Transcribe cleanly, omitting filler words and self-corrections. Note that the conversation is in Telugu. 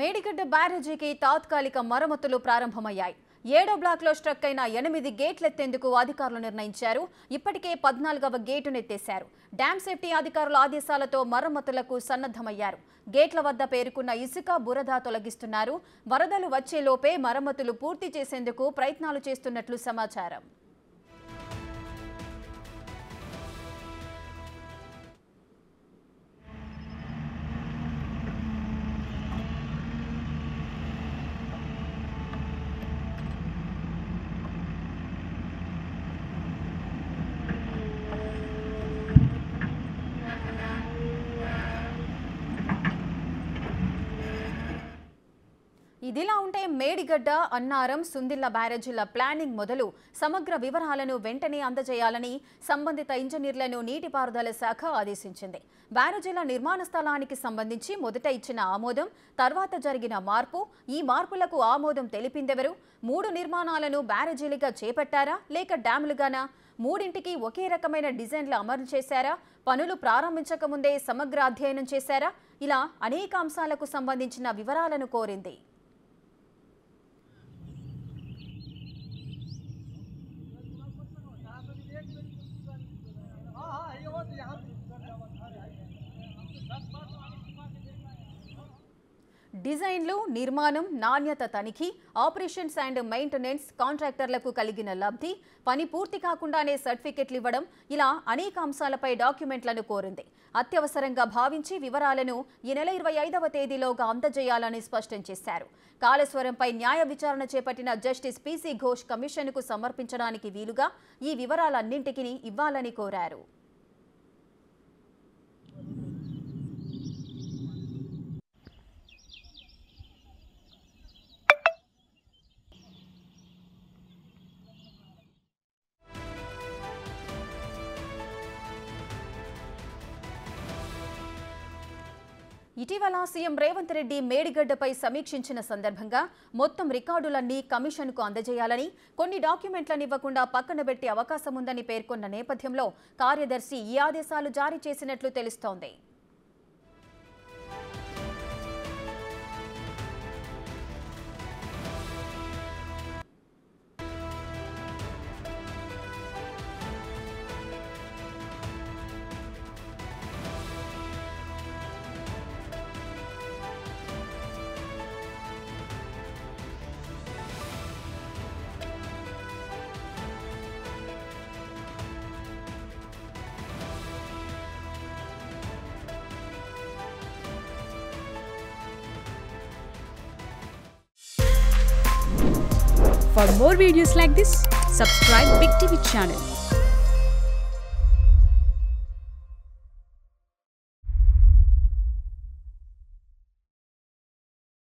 మేడిగడ్డ బ్యారేజీకి తాత్కాలిక మరమ్మతులు ప్రారంభమయ్యాయి. 7వ బ్లాక్లో స్ట్రక్ అయిన 8 గేట్లెత్తేందుకు అధికారులు నిర్ణయించారు. ఇప్పటికే 14వ గేటును ఎత్తేశారు. డ్యామ్ సేఫ్టీ అధికారుల ఆదేశాలతో మరమ్మతులకు సన్నద్ధమయ్యారు. గేట్ల వద్ద పేరుకున్న ఇసుక, బురద తొలగిస్తున్నారు. వరదలు వచ్చేలోపే మరమ్మతులు పూర్తి చేసేందుకు ప్రయత్నాలు చేస్తున్నట్లు సమాచారం. ఇదిలా ఉంటే మేడిగడ్డ, అన్నారం, సుందిళ్ల బ్యారేజీల ప్లానింగ్ మొదలు సమగ్ర వివరాలను వెంటనే అందజేయాలని సంబంధిత ఇంజనీర్లను నీటిపారుదల శాఖ ఆదేశించింది. బ్యారేజీల నిర్మాణ స్థలానికి సంబంధించి మొదట ఇచ్చిన ఆమోదం, తర్వాత జరిగిన మార్పు, ఈ మార్పులకు ఆమోదం తెలిపిందెవరు? 3 నిర్మాణాలను బ్యారేజీలుగా చేపట్టారా లేక డ్యాములుగానా? 3ంటికి ఒకే రకమైన డిజైన్లు అమలు చేశారా? పనులు ప్రారంభించక ముందే సమగ్ర అధ్యయనం చేశారా? ఇలా అనేక అంశాలకు సంబంధించిన వివరాలను కోరింది. డిజైన్లు, నిర్మాణం, నాణ్యత తనిఖీ, ఆపరేషన్స్ అండ్ మెయింటెనెన్స్, కాంట్రాక్టర్లకు కలిగిన లబ్ధి, పని పూర్తి కాకుండానే సర్టిఫికెట్లు ఇవ్వడం, ఇలా అనేక అంశాలపై డాక్యుమెంట్లను కోరింది. అత్యవసరంగా భావించి వివరాలను ఈ నెల 25వ తేదీలోగా అందజేయాలని స్పష్టం చేశారు. కాళేశ్వరంపై న్యాయ విచారణ చేపట్టిన జస్టిస్ పీసీ ఘోష్ కమిషన్కు సమర్పించడానికి వీలుగా ఈ వివరాలన్నింటికీ ఇవ్వాలని కోరారు. ఇటీవల సీఎం రేవంత్ రెడ్డి మేడిగడ్డపై సమీక్షించిన సందర్భంగా మొత్తం రికార్డులన్నీ కమిషన్కు అందజేయాలని, కొన్ని డాక్యుమెంట్లను ఇవ్వకుండా పక్కన పెట్టే అవకాశం ఉందని పేర్కొన్న నేపథ్యంలో కార్యదర్శి ఈ ఆదేశాలు జారీ చేసినట్లు తెలుస్తోంది. For more videos like this, subscribe Big TV channel.